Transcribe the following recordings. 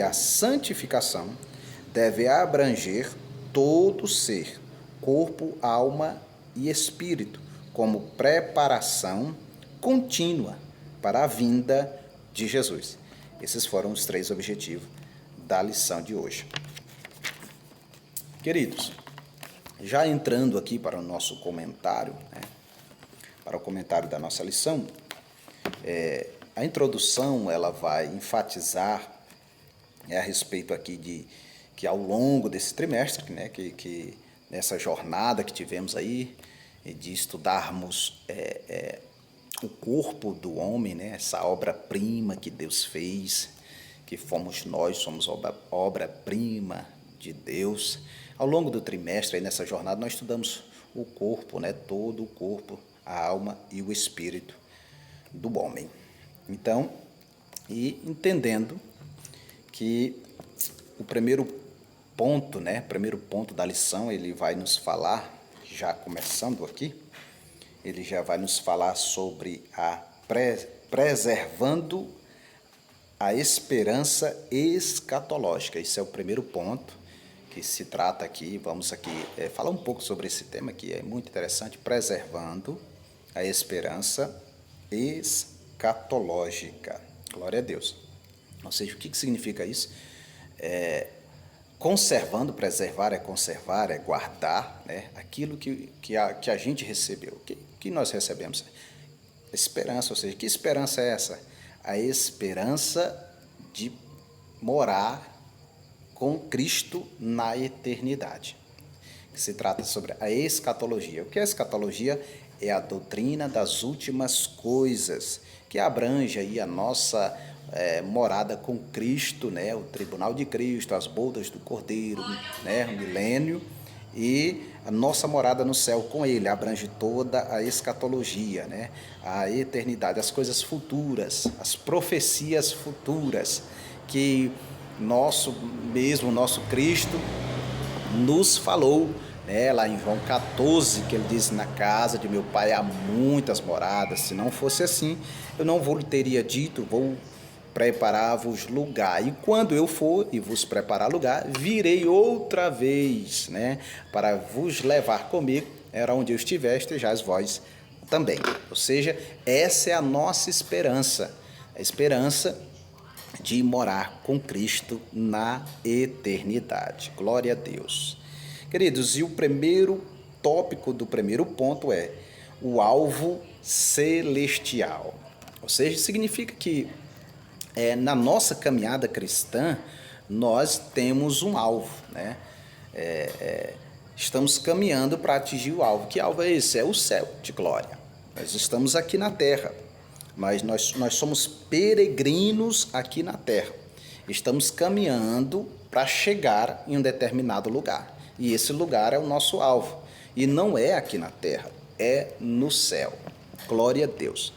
A santificação deve abranger todo ser, corpo, alma e espírito, como preparação contínua para a vinda de Jesus. Esses foram os 3 objetivos da lição de hoje. Queridos, já entrando aqui para o nosso comentário, para o comentário da nossa lição, a introdução ela vai enfatizar a respeito aqui de que ao longo desse trimestre, que nessa jornada que tivemos aí, de estudarmos o corpo do homem, essa obra-prima que Deus fez, que somos obra-prima de Deus. Ao longo do trimestre, aí nessa jornada, nós estudamos o corpo, todo o corpo, a alma e o espírito do homem. Então, e entendendo que o primeiro ponto da lição, ele vai nos falar, já começando aqui, ele já vai nos falar sobre a preservando a esperança escatológica. Esse é o primeiro ponto que se trata aqui. Vamos aqui falar um pouco sobre esse tema que é muito interessante, preservando a esperança escatológica. Glória a Deus. Ou seja, o que significa isso? Conservando, preservar é conservar, é guardar, aquilo que a gente recebeu. Que nós recebemos? Esperança, ou seja, que esperança é essa? A esperança de morar com Cristo na eternidade. Se trata sobre a escatologia. O que é a escatologia? É a doutrina das últimas coisas, que abrange aí a nossa morada com Cristo, o tribunal de Cristo, as bodas do Cordeiro, o milênio, e a nossa morada no céu com Ele, abrange toda a escatologia, a eternidade, as coisas futuras, as profecias futuras, que nosso Cristo nos falou, lá em João 14, que ele diz: na casa de meu pai há muitas moradas, se não fosse assim, eu não vos teria dito, vou preparar-vos lugar, e quando eu for e vos preparar lugar, virei outra vez, para vos levar comigo, era onde eu estiver, estejais vós também. Ou seja, essa é a nossa esperança, a esperança de morar com Cristo na eternidade. Glória a Deus. Queridos, e o primeiro tópico do primeiro ponto é o alvo celestial. Ou seja, significa que na nossa caminhada cristã, nós temos um alvo, estamos caminhando para atingir o alvo. Que alvo é esse? É o céu de glória. Nós estamos aqui na terra, mas nós somos peregrinos aqui na terra. Estamos caminhando para chegar em um determinado lugar. E esse lugar é o nosso alvo. E não é aqui na terra, é no céu. Glória a Deus.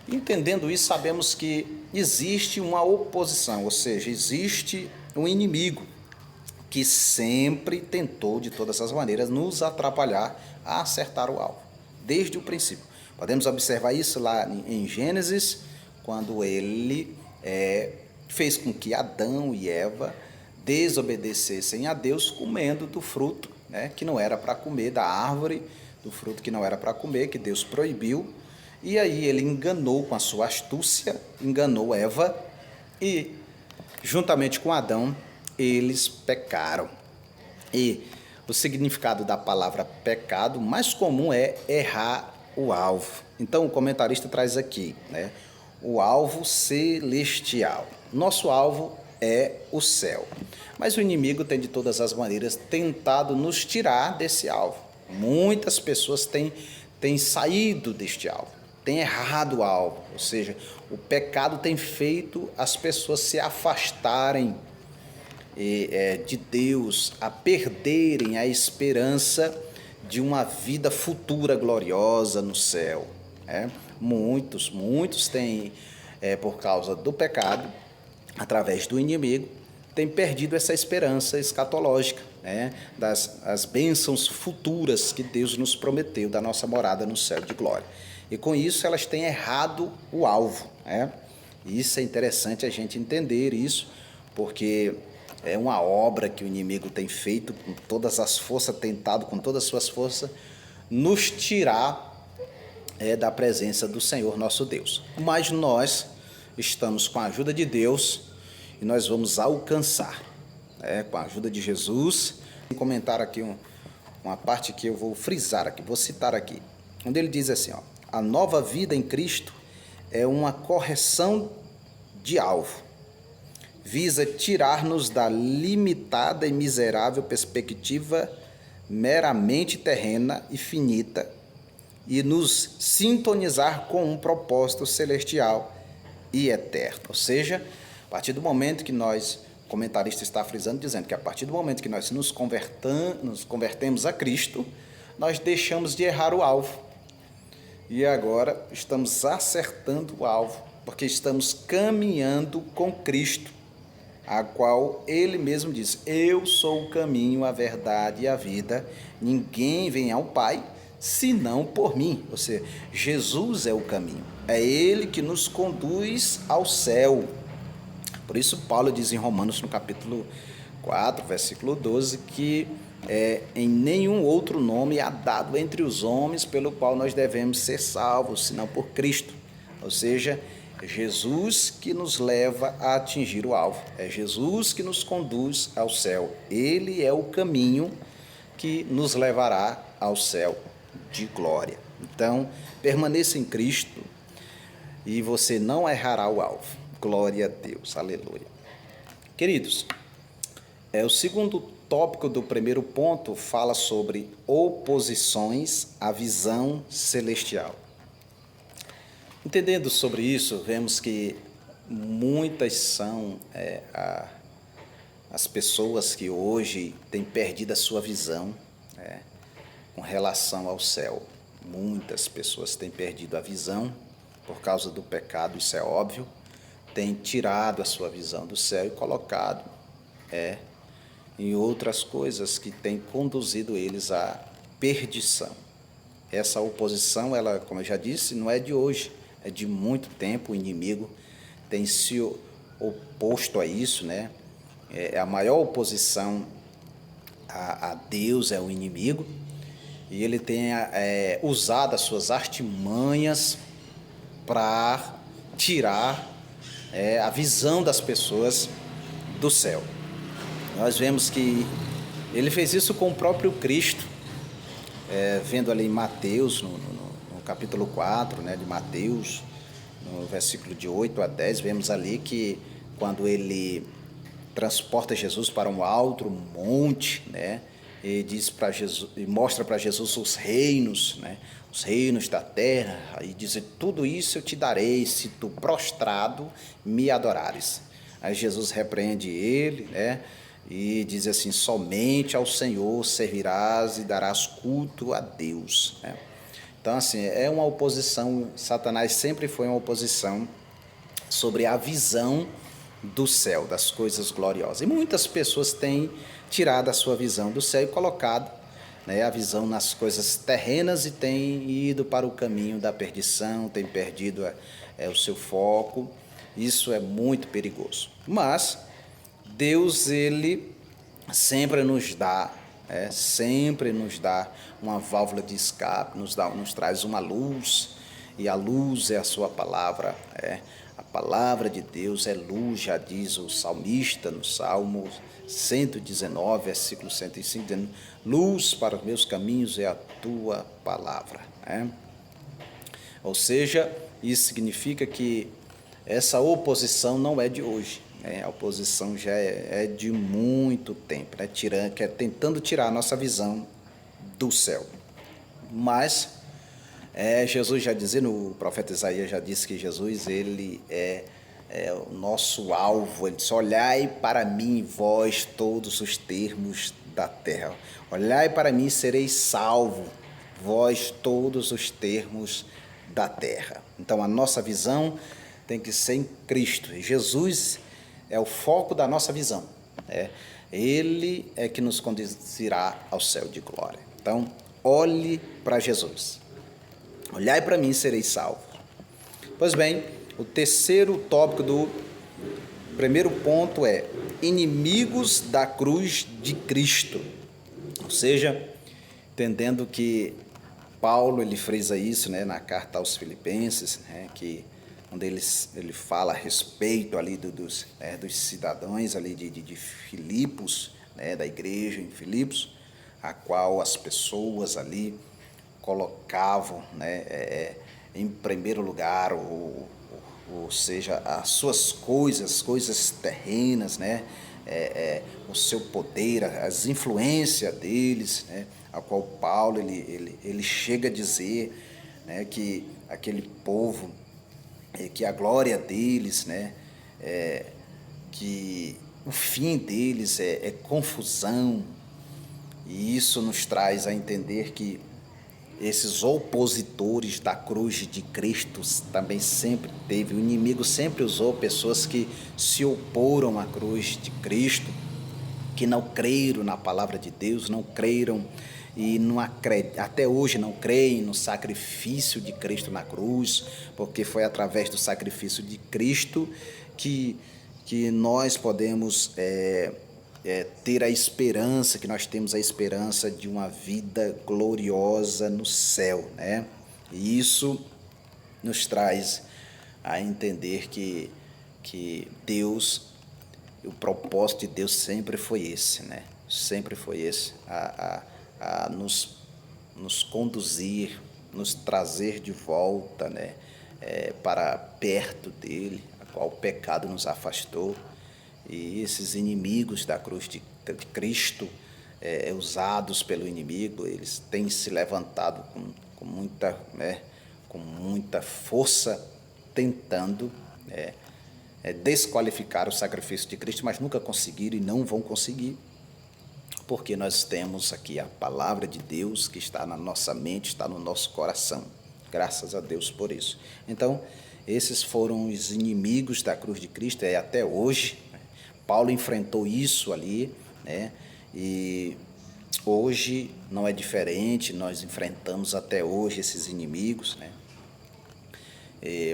Entendendo isso, sabemos que existe uma oposição, ou seja, existe um inimigo que sempre tentou, de todas as maneiras, nos atrapalhar a acertar o alvo, desde o princípio. Podemos observar isso lá em Gênesis, quando ele fez com que Adão e Eva desobedecessem a Deus, comendo do fruto, que não era para comer, da árvore, do fruto que não era para comer, que Deus proibiu. E aí ele enganou com a sua astúcia, enganou Eva e, juntamente com Adão, eles pecaram. E o significado da palavra pecado mais comum é errar o alvo. Então o comentarista traz aqui, o alvo celestial. Nosso alvo é o céu. Mas o inimigo tem de todas as maneiras tentado nos tirar desse alvo. Muitas pessoas têm saído deste alvo, têm errado o alvo, ou seja, o pecado tem feito as pessoas se afastarem de Deus, a perderem a esperança de uma vida futura gloriosa no céu. Muitos têm, por causa do pecado, através do inimigo, têm perdido essa esperança escatológica, das bênçãos futuras que Deus nos prometeu, da nossa morada no céu de glória. E com isso elas têm errado o alvo. E isso é interessante a gente entender isso, porque é uma obra que o inimigo tem feito com todas as forças, tentado com todas as suas forças, nos tirar da presença do Senhor nosso Deus. Mas nós estamos com a ajuda de Deus e nós vamos alcançar, com a ajuda de Jesus. Vou comentar aqui uma parte que eu vou frisar aqui, vou citar aqui, onde ele diz assim, ó: a nova vida em Cristo é uma correção de alvo, visa tirar-nos da limitada e miserável perspectiva meramente terrena e finita e nos sintonizar com um propósito celestial e eterno. Ou seja, a partir do momento que nós, o comentarista está frisando, dizendo que a partir do momento que nós nos convertemos a Cristo, nós deixamos de errar o alvo. E agora estamos acertando o alvo, porque estamos caminhando com Cristo, a qual ele mesmo diz: eu sou o caminho, a verdade e a vida, ninguém vem ao Pai senão por mim. Ou seja, Jesus é o caminho, é ele que nos conduz ao céu. Por isso Paulo diz em Romanos, no capítulo 4, versículo 12, que em nenhum outro nome há dado entre os homens pelo qual nós devemos ser salvos, senão por Cristo. Ou seja, é Jesus que nos leva a atingir o alvo, é Jesus que nos conduz ao céu. Ele é o caminho que nos levará ao céu de glória. Então, permaneça em Cristo e você não errará o alvo. Glória a Deus, aleluia. Queridos, o segundo tópico do primeiro ponto fala sobre oposições à visão celestial. Entendendo sobre isso, vemos que muitas são as pessoas que hoje têm perdido a sua visão com relação ao céu. Muitas pessoas têm perdido a visão por causa do pecado, isso é óbvio, têm tirado a sua visão do céu e colocado em outras coisas que têm conduzido eles à perdição. Essa oposição, ela, como eu já disse, não é de hoje, é de muito tempo. O inimigo tem se oposto a isso, né? A maior oposição a Deus é o inimigo, e ele tem usado as suas artimanhas para tirar a visão das pessoas do céu. Nós vemos que ele fez isso com o próprio Cristo, vendo ali em Mateus, no capítulo 4, de Mateus, no versículo de 8 a 10, vemos ali que quando ele transporta Jesus para um alto monte, e diz para Jesus, e mostra para Jesus os reinos, os reinos da terra, e diz: tudo isso eu te darei se tu prostrado me adorares. Aí Jesus repreende ele, e diz assim: somente ao Senhor servirás e darás culto a Deus. Então, assim, é uma oposição. Satanás sempre foi uma oposição sobre a visão do céu, das coisas gloriosas. E muitas pessoas têm tirado a sua visão do céu e colocado a visão nas coisas terrenas e têm ido para o caminho da perdição, têm perdido o seu foco. Isso é muito perigoso. Mas Deus, ele sempre nos dá uma válvula de escape, nos traz uma luz, e a luz é a sua palavra. A palavra de Deus é luz, já diz o salmista no Salmo 119, versículo 105, dizendo: luz para os meus caminhos é a tua palavra. Ou seja, isso significa que essa oposição não é de hoje. A oposição já é de muito tempo, tentando tirar a nossa visão do céu. Mas Jesus já dizia, o profeta Isaías já disse que Jesus, ele é o nosso alvo. Ele disse: olhai para mim, vós todos os termos da terra. Olhai para mim, sereis salvo, vós todos os termos da terra. Então a nossa visão tem que ser em Cristo, e Jesus é o foco da nossa visão. Ele é que nos conduzirá ao céu de glória. Então, olhe para Jesus. Olhai para mim, sereis salvos. Pois bem, o terceiro tópico do primeiro ponto é inimigos da cruz de Cristo. Ou seja, entendendo que Paulo ele frisa isso, né, na carta aos Filipenses, né, que onde ele fala a respeito ali dos cidadãos ali de Filipos, né, da igreja em Filipos, a qual as pessoas ali colocavam, né, em primeiro lugar, ou seja, as suas coisas terrenas, né, o seu poder, as influências deles, né, a qual Paulo ele chega a dizer, né, que aquele povo, que a glória deles, né, que o fim deles é confusão, e isso nos traz a entender que esses opositores da cruz de Cristo também sempre teve, o inimigo sempre usou pessoas que se oporam à cruz de Cristo, que não creram na palavra de Deus, não creram e não até hoje não creem no sacrifício de Cristo na cruz, porque foi através do sacrifício de Cristo que nós podemos ter a esperança, que nós temos a esperança de uma vida gloriosa no céu, né? E isso nos traz a entender que Deus, o propósito de Deus sempre foi esse, né? Sempre foi esse, a nos conduzir, nos trazer de volta, né? Para perto dele, a qual o pecado nos afastou. E esses inimigos da cruz de Cristo, usados pelo inimigo, eles têm se levantado com muita força, tentando desqualificar o sacrifício de Cristo, mas nunca conseguiram e não vão conseguir, porque nós temos aqui a palavra de Deus que está na nossa mente, está no nosso coração. Graças a Deus por isso. Então, esses foram os inimigos da cruz de Cristo, até hoje. Paulo enfrentou isso ali, né? E hoje não é diferente, nós enfrentamos até hoje esses inimigos, né?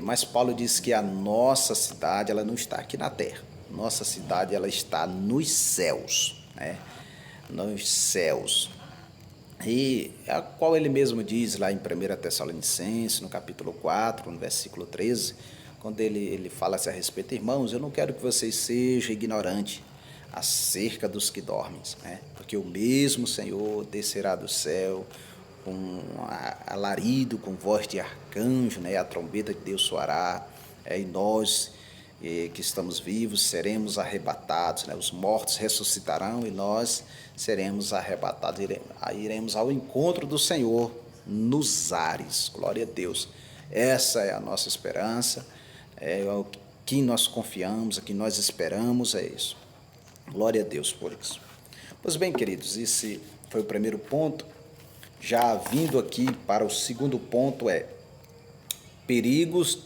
Mas Paulo diz que a nossa cidade ela não está aqui na terra, nossa cidade ela está nos céus, né? Nos céus. E a qual ele mesmo diz lá em 1 Tessalonicenses, no capítulo 4, no versículo 13, quando ele fala a respeito, irmãos, eu não quero que vocês sejam ignorantes acerca dos que dormem, né? Porque o mesmo Senhor descerá do céu com alarido, com voz de arcanjo, né? A trombeta de Deus soará, e nós que estamos vivos seremos arrebatados, né? Os mortos ressuscitarão e nós seremos arrebatados, iremos ao encontro do Senhor nos ares. Glória a Deus. Essa é a nossa esperança, é o que nós confiamos, o que nós esperamos, é isso. Glória a Deus por isso. Pois bem, queridos, esse foi o primeiro ponto. Já vindo aqui para o segundo ponto, perigos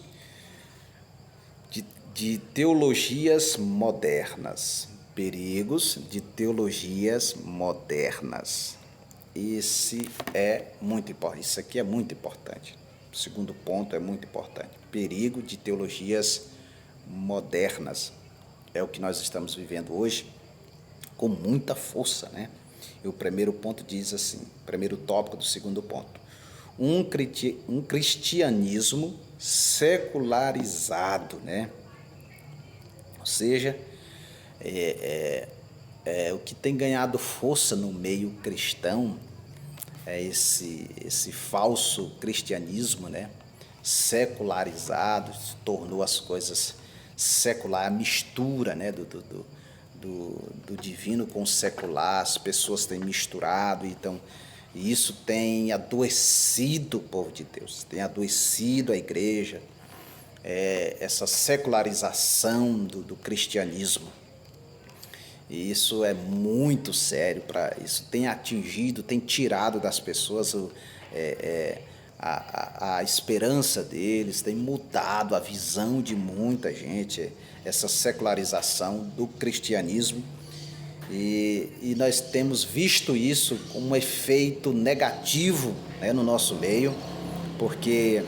de teologias modernas. Perigos de teologias modernas. Esse é muito importante. Isso aqui é muito importante. O segundo ponto é muito importante. Perigo de teologias modernas. É o que nós estamos vivendo hoje com muita força, né? E o primeiro ponto diz assim, primeiro tópico do segundo ponto. Um cristianismo secularizado, né? Ou seja, o que tem ganhado força no meio cristão é esse falso cristianismo, né? Secularizado, tornou as coisas secular, a mistura, né? do divino com o secular, as pessoas têm misturado, então isso tem adoecido o povo de Deus, tem adoecido a igreja, essa secularização do cristianismo. E isso é muito sério, isso tem atingido, tem tirado das pessoas a esperança deles, tem mudado a visão de muita gente, essa secularização do cristianismo. E nós temos visto isso com um efeito negativo, né, no nosso meio, porque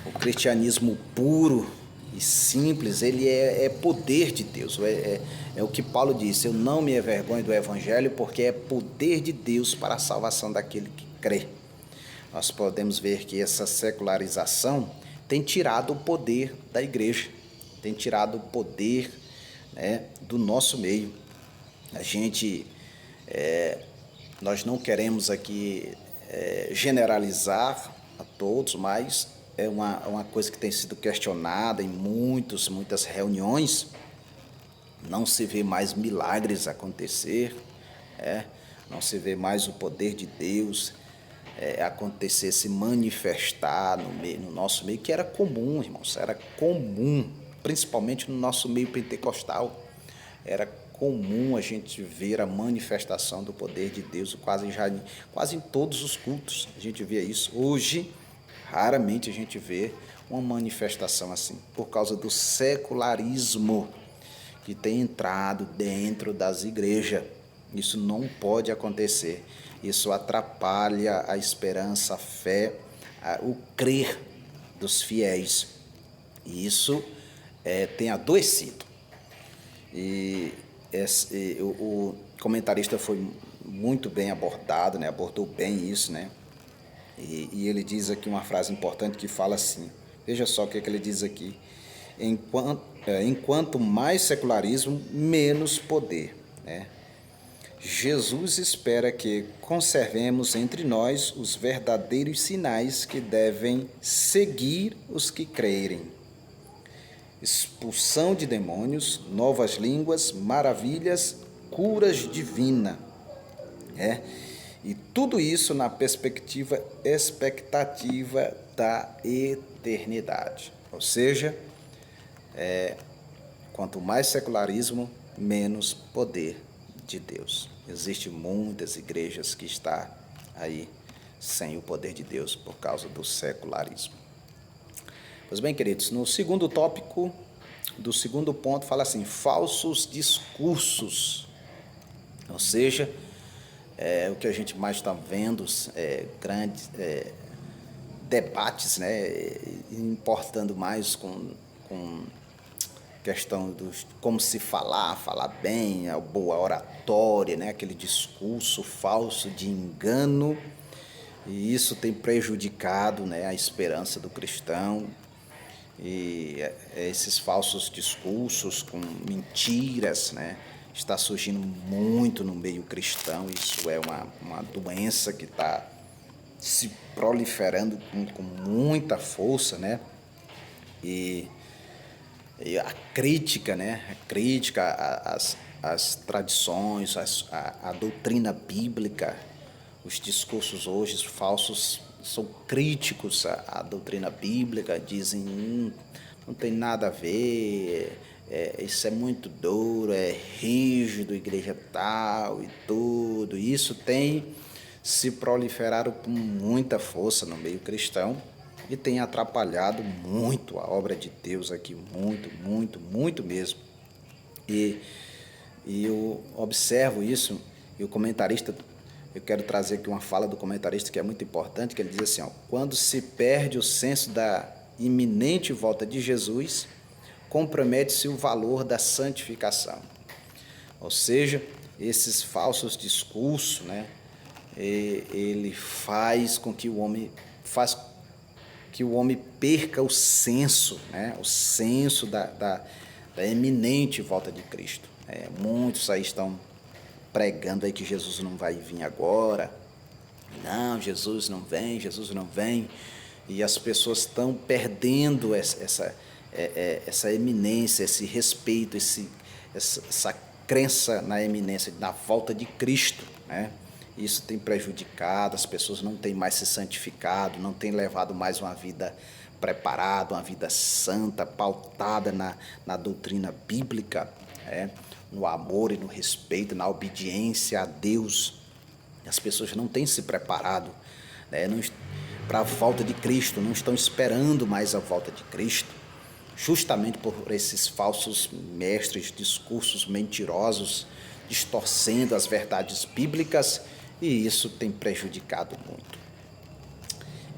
o cristianismo puro e simples, ele é poder de Deus. É o que Paulo disse: eu não me envergonho do Evangelho, porque é poder de Deus para a salvação daquele que crê. Nós podemos ver que essa secularização tem tirado o poder da igreja, tem tirado o poder, né, do nosso meio. A gente, nós não queremos aqui generalizar a todos, mas é uma coisa que tem sido questionada em muitas reuniões. Não se vê mais milagres acontecer, não se vê mais o poder de Deus acontecer, se manifestar no nosso meio, que era comum, irmãos, era comum, principalmente no nosso meio pentecostal. Era comum a gente ver a manifestação do poder de Deus quase em todos os cultos. A gente via isso. Hoje, raramente a gente vê uma manifestação assim, por causa do secularismo que tem entrado dentro das igrejas. Isso não pode acontecer. Isso atrapalha a esperança, a fé, o crer dos fiéis. E isso tem adoecido. O comentarista foi muito bem abordado, né? Abordou bem isso, né? E ele diz aqui uma frase importante que fala assim, veja só o que ele diz aqui: enquanto mais secularismo, menos poder, né? Jesus espera que conservemos entre nós os verdadeiros sinais que devem seguir os que crerem: expulsão de demônios, novas línguas, maravilhas, curas divinas. E tudo isso na expectativa da eternidade. Ou seja, quanto mais secularismo, menos poder de Deus. Existem muitas igrejas que estão aí sem o poder de Deus por causa do secularismo. Pois bem, queridos, no segundo tópico do segundo ponto fala assim: falsos discursos. Ou seja, o que a gente mais está vendo, grandes debates, né, importando mais com questão de como se falar bem, a boa oratória, né, aquele discurso falso de engano, e isso tem prejudicado, né, a esperança do cristão. E esses falsos discursos com mentiras, né, está surgindo muito no meio cristão. Isso é uma doença que está se proliferando com muita força, né? E a crítica, né? A crítica às tradições, à doutrina bíblica. Os discursos hoje falsos são críticos à doutrina bíblica, dizem não tem nada a ver, isso é muito duro, é rígido, igreja tal e tudo. Isso tem se proliferado com muita força no meio cristão e tem atrapalhado muito a obra de Deus aqui, muito mesmo. E eu observo isso, e o comentarista, eu quero trazer aqui uma fala do comentarista que é muito importante, que ele diz assim: quando se perde o senso da iminente volta de Jesus, compromete-se o valor da santificação. Ou seja, esses falsos discursos, né, ele faz com que o homem perca o senso, né, o senso da iminente volta de Cristo. Muitos aí estão pregando aí que Jesus não vai vir agora. Não, Jesus não vem. E as pessoas estão perdendo essa eminência, esse respeito, essa crença na eminência, na volta de Cristo, né? Isso tem prejudicado, as pessoas não têm mais se santificado, não têm levado mais uma vida preparada, uma vida santa, pautada na doutrina bíblica, no amor e no respeito, na obediência a Deus. As pessoas não têm se preparado, né, para a volta de Cristo, não estão esperando mais a volta de Cristo, justamente por esses falsos mestres, discursos mentirosos, distorcendo as verdades bíblicas, e isso tem prejudicado muito.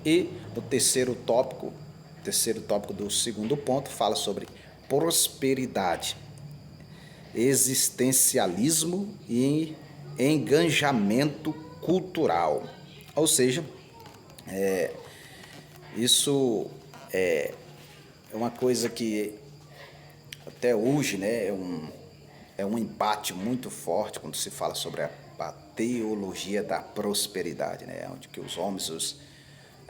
E o terceiro tópico terceiro tópico do segundo ponto fala sobre prosperidade, existencialismo e engajamento cultural. Ou seja, isso é uma coisa que até hoje, né, é um embate muito forte quando se fala sobre a teologia da prosperidade, né, onde que os homens,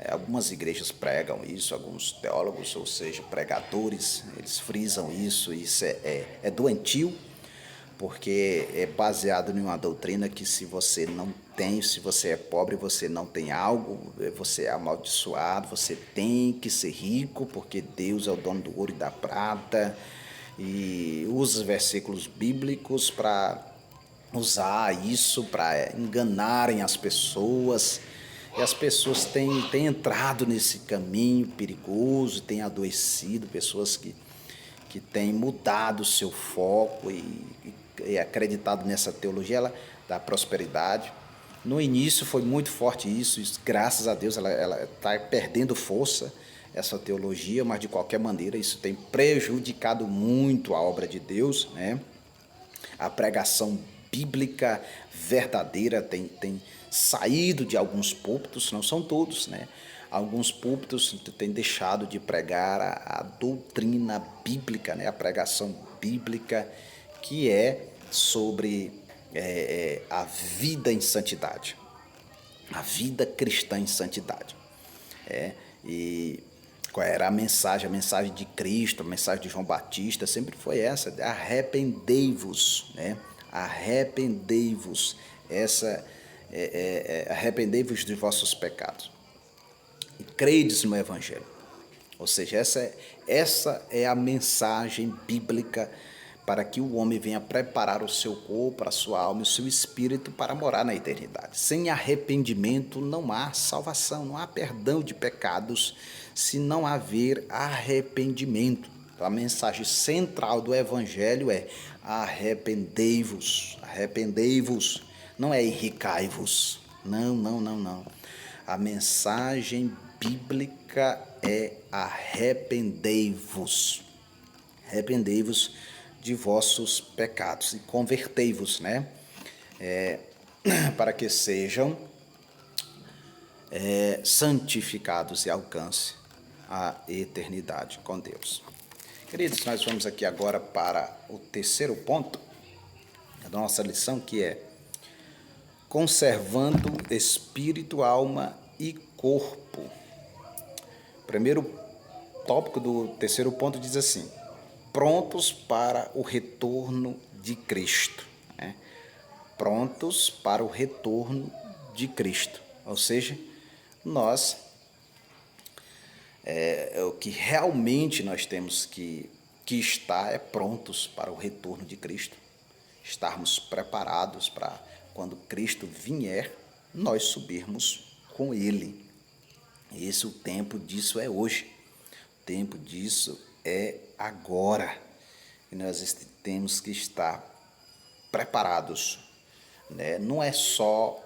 algumas igrejas pregam isso, alguns teólogos, ou seja, pregadores, eles frisam isso, isso é doentio, porque é baseado em uma doutrina que se você não tem, se você é pobre, você não tem algo, você é amaldiçoado, você tem que ser rico, porque Deus é o dono do ouro e da prata, e usa versículos bíblicos para usar isso para enganarem as pessoas. E as pessoas têm entrado nesse caminho perigoso, têm adoecido, pessoas que têm mudado o seu foco e acreditado nessa teologia da prosperidade. No início foi muito forte isso, graças a Deus ela está perdendo força, essa teologia, mas de qualquer maneira isso tem prejudicado muito a obra de Deus, né? A pregação bíblica verdadeira tem saído de alguns púlpitos, não são todos, né? Alguns púlpitos têm deixado de pregar a doutrina bíblica, né? A pregação bíblica que é sobre a vida em santidade, a vida cristã em santidade. E qual era a mensagem? A mensagem de Cristo, a mensagem de João Batista sempre foi essa: arrependei-vos, né? Arrependei-vos, arrependei-vos dos vossos pecados e credes no Evangelho. Ou seja, essa é a mensagem bíblica para que o homem venha preparar o seu corpo, a sua alma e o seu espírito para morar na eternidade. Sem arrependimento não há salvação, não há perdão de pecados, se não haver arrependimento. Então, a mensagem central do Evangelho é arrependei-vos, arrependei-vos, não é enricai-vos, não. A mensagem bíblica é arrependei-vos, arrependei-vos de vossos pecados e convertei-vos, né? Para que sejam santificados e alcance a eternidade com Deus. Queridos, nós vamos aqui agora para o terceiro ponto da nossa lição, que é conservando espírito, alma e corpo. O primeiro tópico do terceiro ponto diz assim: prontos para o retorno de Cristo, né? Prontos para o retorno de Cristo. Ou seja, nós, o que realmente nós temos que estar prontos para o retorno de Cristo, estarmos preparados para quando Cristo vier, nós subirmos com Ele. Esse o tempo disso é hoje, o tempo disso é agora, e nós temos que estar preparados, né? Não é só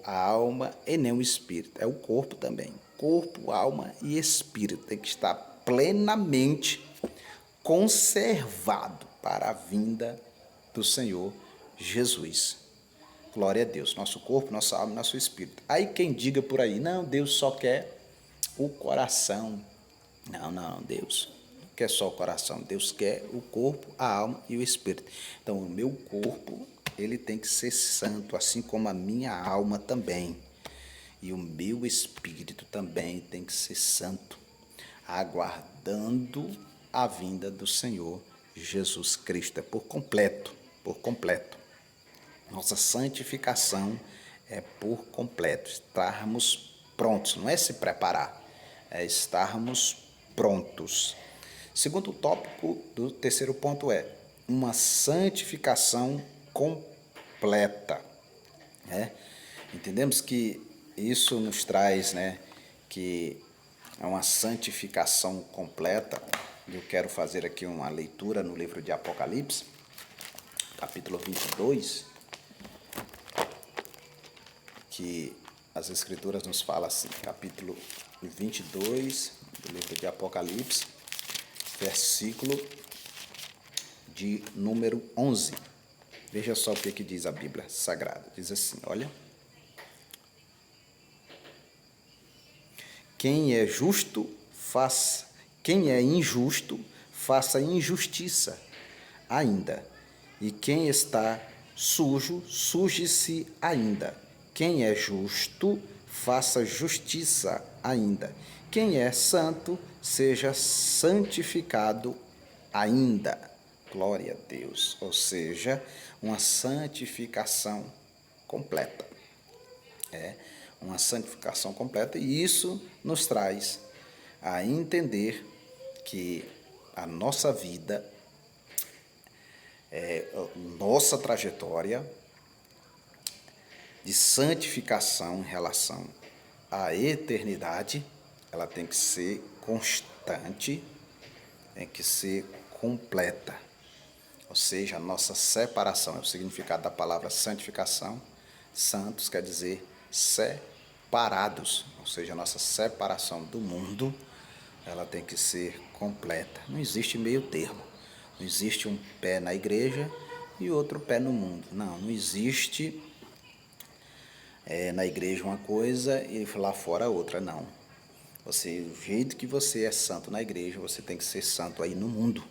a alma e nem o espírito, é o corpo também. Corpo, alma e espírito tem que estar plenamente conservado para a vinda do Senhor Jesus. Glória a Deus, nosso corpo, nossa alma e nosso espírito. Aí quem diga por aí, não, Deus só quer o coração. Não, Deus não quer só o coração, Deus quer o corpo, a alma e o espírito. Então, o meu corpo, ele tem que ser santo, assim como a minha alma também. E o meu espírito também tem que ser santo, aguardando a vinda do Senhor Jesus Cristo. É por completo, por completo. Nossa santificação é por completo, estarmos prontos, não é se preparar, é estarmos prontos. Segundo tópico do terceiro ponto é uma santificação completa, né? Entendemos que isso nos traz, né, que é uma santificação completa. Eu quero fazer aqui uma leitura no livro de Apocalipse, capítulo 22, que as Escrituras nos falam assim, capítulo 22, do livro de Apocalipse, versículo de número 11. Veja só o que diz a Bíblia Sagrada. Diz assim, olha. Quem é injusto, faça injustiça ainda. E quem está sujo, suje-se ainda. Quem é justo, faça justiça ainda. Quem é santo, seja santificado ainda. Glória a Deus. Ou seja, uma santificação completa. Uma santificação completa, e isso nos traz a entender que a nossa vida, nossa trajetória de santificação em relação à eternidade, ela tem que ser constante, tem que ser completa. Ou seja, a nossa separação, é o significado da palavra santificação. Santos quer dizer separados, ou seja, a nossa separação do mundo, ela tem que ser completa. Não existe meio termo, não existe um pé na igreja e outro pé no mundo. Não existe na igreja uma coisa e lá fora outra, não. O jeito que você é santo na igreja, você tem que ser santo aí no mundo.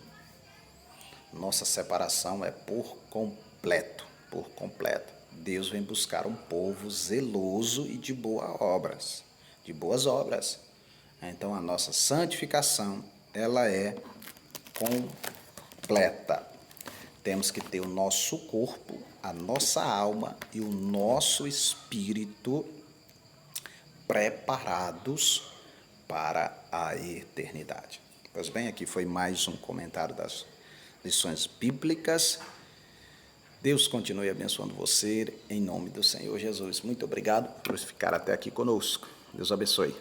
Nossa separação é por completo, por completo. Deus vem buscar um povo zeloso e de boas obras. Então a nossa santificação, ela é completa. Temos que ter o nosso corpo, a nossa alma e o nosso espírito preparados para a eternidade. Pois bem, aqui foi mais um comentário das lições bíblicas. Deus continue abençoando você, em nome do Senhor Jesus. Muito obrigado por ficar até aqui conosco. Deus abençoe.